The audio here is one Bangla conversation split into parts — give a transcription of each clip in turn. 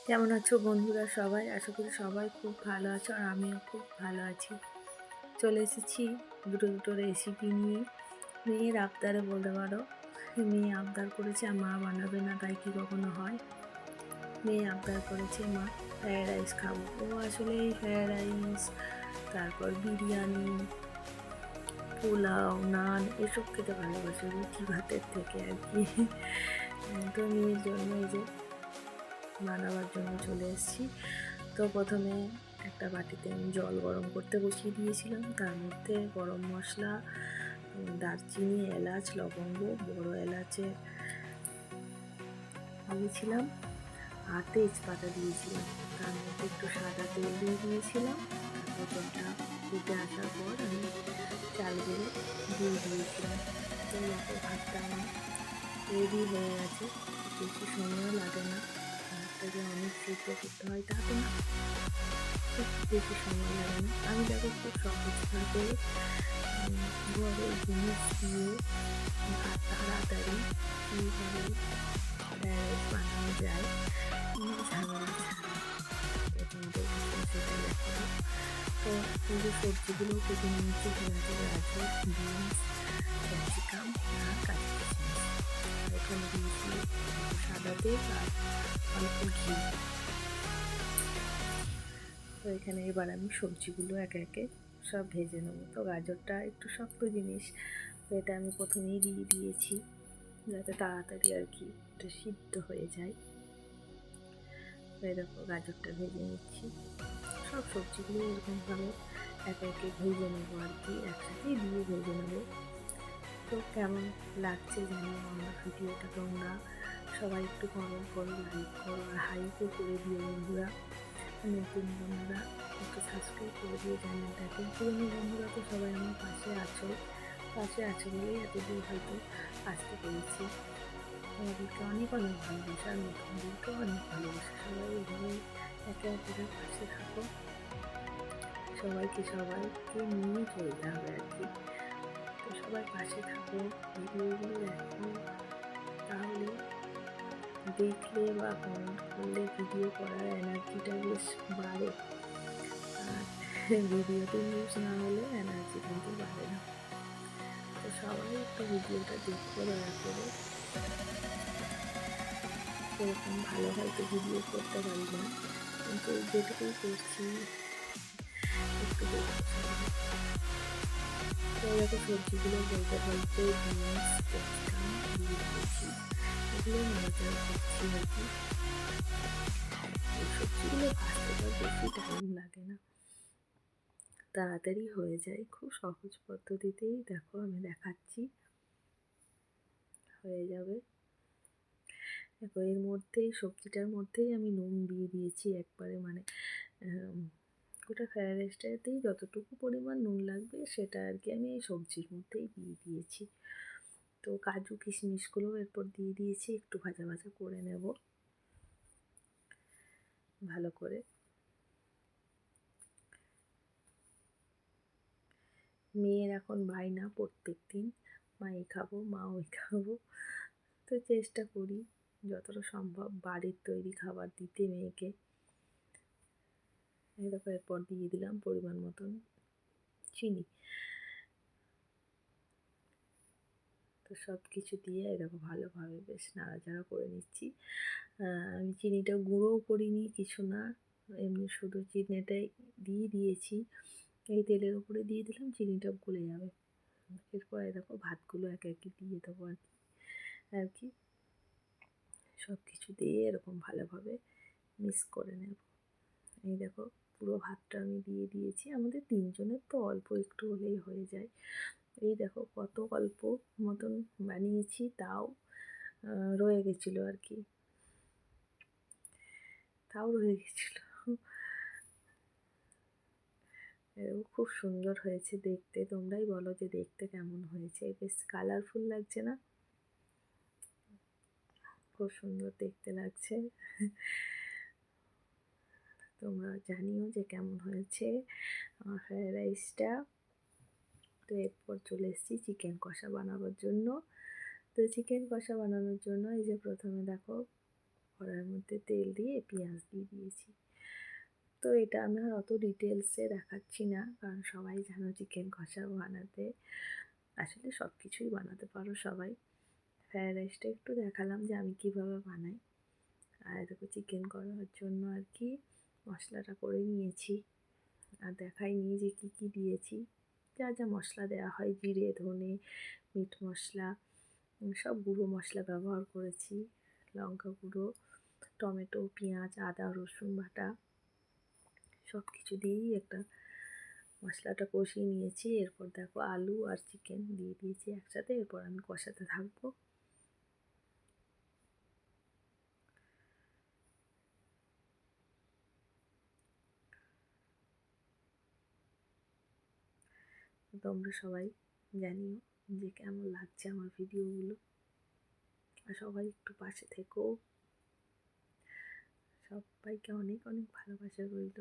কেমন আছো বন্ধুরা সবাই? আশা করি সবাই খুব ভালো আছো আর আমিও খুব ভালো আছি। চলে এসেছি দুটো দুটো রেসিপি নিয়ে। মেয়ের আবদারে বলতে পারো। মেয়ে আবদার করেছে আর মা বানাবে না, তাই কি কখনো হয়? মেয়ে আবদার করেছে মা ফ্রায়েড রাইস খাবো। ও আসলে এই ফ্রায়েড রাইস, তারপর বিরিয়ানি, পোলাও, নান এসব খেতে ভালোবাসে রুটি ভাতের থেকে আর কি। তো মেয়ের জন্য এই যে বানাবার জন্য চলে এসেছি। তো প্রথমে একটা বাটিতে আমি জল গরম করতে বসিয়ে দিয়েছিলাম, তার মধ্যে গরম মশলা, দারচিনি, এলাচ, লবঙ্গ, বড় এলাচে দিয়েছিলাম আর তেজপাতা দিয়েছিলাম। তার মধ্যে একটু সাদা তেল দিয়ে দিয়েছিলাম। তারপর জলটা ফুটে আসার পর আমি চালগুলো দিয়ে দিয়েছিলাম। তো দেখো ভাতটা আমার রেডি হয়ে গেছে, বেশি সময়ও লাগে না। ভাতটাকে অনেক সিদ্ধ করতে হয় তা তো না, খুব বেশি সময় লাগে না। আমি দেখো খুব সহজভাবে ঘরের জিনিস দিয়ে ভাত তাড়াতাড়ি কীভাবে ফ্রায়েড রাইস বানানো যায়, কোনো ঝামেলা ছাড়া, তো তোমাদের কাছে সেটা দেখাবো। তো এই যে সবজিগুলো কেটে নিয়েছি, গাজর, বিনস, ক্যাপসিকাম আর কাঁচা কিশমিশ। এখানে দিয়েছি সাদা তেল আর অল্প ঘি। তো এখানে এবার আমি সবজিগুলো একে একে সব ভেজে নেবো। তো গাজরটা একটু শক্ত জিনিস, তো এটা আমি প্রথমেই দিয়ে দিয়েছি যাতে তাড়াতাড়ি আর কি এটা সিদ্ধ হয়ে যায়। তো এই দেখো গাজরটা ভেজে নিচ্ছি। সব সবজিগুলো এরকমভাবে একে একে ভেজে নেবো আর কি, একসাথেই দিয়ে ভেজে নেবো। তো কেমন লাগছে জানিও আমার ভিডিওটা। তোমরা সবাই একটু কমেন্ট করো, লাইক করো আর হাইপও করে দিও বন্ধুরা। নতুন বন্ধুরা একটু সাবস্ক্রাইব করে দিয়ে চ্যানেলটাকে। পুরনো বন্ধুরা তো সবাই আমার পাশে আছো বলেই এতদূর হয়তো আসতে পেরেছি। তোমাদেরকে অনেক অনেক ভালোবাসা, আর নতুনদেরকেও অনেক ভালোবাসা। সবাই এভাবে একে অপরের পাশে থাকো। সবাইকে নিয়ে চলতে হবে আর কি। তো সবাই পাশে থাকো, ভিডিওগুলো দেখো, তাহলে দেখলে বা কমেন্ট করলে ভিডিও করার এনার্জিটা বেশ বাড়ে। আর ভিডিওতে ভিউজ না হলে এনার্জি কিন্তু বাড়ে না। তো সবাই একটু ভিডিওটা দেখো দয়া করে। সেরকম ভালো হয়তো ভিডিও করতে পারি না, কিন্তু যেটুকুই করছি একটু দেখো সবাই। তো দেখো সবজিগুলো বলতে বলতে বিনস, ক্যাপসিকাম দিয়ে দিয়েছি, এগুলো নাড়াচাড়া করছি আর কি। এই সবজিগুলো ভাজতে তো বেশি টাইম লাগে না, তাড়াতাড়ি হয়ে যায়, খুব সহজ পদ্ধতিতেই দেখো আমি দেখাচ্ছি, হয়ে যাবে। দেখো এর মধ্যেই সবজিটার মধ্যেই আমি নুন দিয়ে দিয়েছি একবারে, মানে গোটা ফ্রায়েড রাইসটাতেই যতটুকু পরিমাণ নুন লাগবে সেটা আর কি আমি এই সবজির মধ্যেই দিয়ে দিয়েছি। তো কাজু কিশমিশগুলো এরপর দিয়ে দিয়েছি, একটু ভাজা ভাজা করে নেব ভালো করে। মেয়ের এখন বায়না প্রত্যেক দিন মা এই খাবো, মা ওই খাবো। তো চেষ্টা করি যতটা সম্ভব বাড়ির তৈরি খাবার দিতে মেয়েকে। এই দেখো এরপর দিয়ে দিলাম পরিমাণ মতন চিনি। তো সব কিছু দিয়ে এরকম ভালোভাবে বেশ নাড়াচাড়া করে নিচ্ছি। আমি চিনিটা গুঁড়োও করিনি কিছু না, এমনি শুধু চিনিটাই দিয়ে দিয়েছি। এই তেলের উপরে দিয়ে দিলাম, চিনিটা গলে যাবে। এরপর দেখো ভাতগুলো একে একে দিয়ে দেবো আর কি সব কিছু দিয়ে এরকম ভালোভাবে মিক্স করে নেব। এই দেখো পুরো ভাতটা আমি দিয়ে দিয়েছি, আমাদের তিনজনের তো অল্প একটু হলেই হয়ে যায়। এই দেখো কত অল্প মতন বানিয়েছি, তাও রয়ে গেছিলো আর কি, রয়ে গেছিলো। খুব সুন্দর হয়েছে দেখতে, তোমরাই বলো যে দেখতে কেমন হয়েছে, বেশ কালারফুল লাগছে না? খুব সুন্দর দেখতে লাগছে। তোমরা জানিও যে কেমন হয়েছে আমার ফ্রায়েড রাইসটা। তো এরপর চলে এসেছি চিকেন কষা বানাবার জন্য। তো চিকেন কষা বানানোর জন্য এই যে প্রথমে দেখো কড়াইয়ের মধ্যে তেল দিয়ে পেঁয়াজ দিয়ে দিয়েছি। তো এটা আমি আর অত ডিটেলসে দেখাচ্ছি না, কারণ সবাই জানো চিকেন কষা বানাতে। আসলে সব কিছুই বানাতে পারো সবাই। ফ্রায়েড রাইসটা একটু দেখালাম যে আমি কীভাবে বানাই। আর দেখো চিকেন করার জন্য আর কি মশলাটা করে নিয়েছি, আর দেখাইনি যে কী কী দিয়েছি। যা যা মশলা দেওয়া হয়, জিরে, ধনে, মিট মশলা, সব গুঁড়ো মশলা ব্যবহার করেছি। লঙ্কা গুঁড়ো, টমেটো, পেঁয়াজ, আদা, রসুন বাটা সব কিছু দিয়েই একটা মশলাটা কষিয়ে নিয়েছি। এরপর দেখো আলু আর চিকেন দিয়ে দিয়েছি একসাথে, এরপর আমি কষাতে থাকবো। তোমরা সবাই জানিও যে কেমন লাগছে আমার ভিডিওগুলো, আর সবাই একটু পাশে থেকো। সবাইকে অনেক অনেক ভালোবাসা রইল।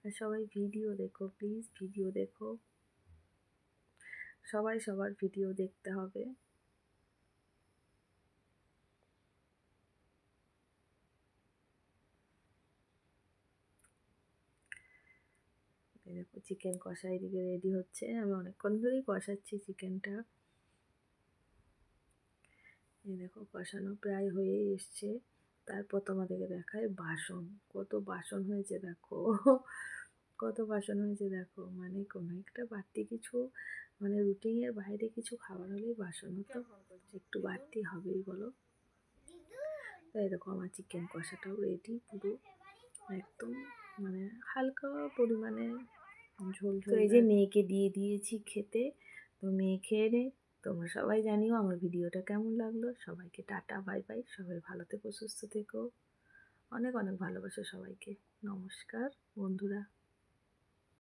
আর সবাই ভিডিও দেখো, প্লিজ ভিডিও দেখো। সবাই সবার ভিডিও দেখতে হবে। দেখো চিকেন কষা এদিকে রেডি হচ্ছে, আমি অনেকক্ষণ ধরেই কষাচ্ছি চিকেনটা। এই দেখো কষানো প্রায় হয়েই এসছে। তারপর তোমাদেরকে দেখায় বাসন, কত বাসন হয়েছে দেখো। কত বাসন হয়েছে দেখো, মানে কোনো একটা বাড়তি কিছু, মানে রুটিনের বাইরে কিছু খাবার হলেই বাসন হতো, একটু বাড়তি হবেই বলো। তাই দেখো আমার চিকেন কষাটাও রেডি পুরো একদম, মানে হালকা পরিমাণে ঝোল ঝোল। এই যে মেয়েকে দিয়ে দিয়েছি খেতে, তো মেয়ে খেয়ে নে। তোমরা সবাই জানিও আমার ভিডিওটা কেমন লাগলো। সবাইকে টাটা, বাই বাই। সবাই ভালো থেকো, সুস্থ থেকো। অনেক অনেক ভালোবাসা সবাইকে। নমস্কার বন্ধুরা।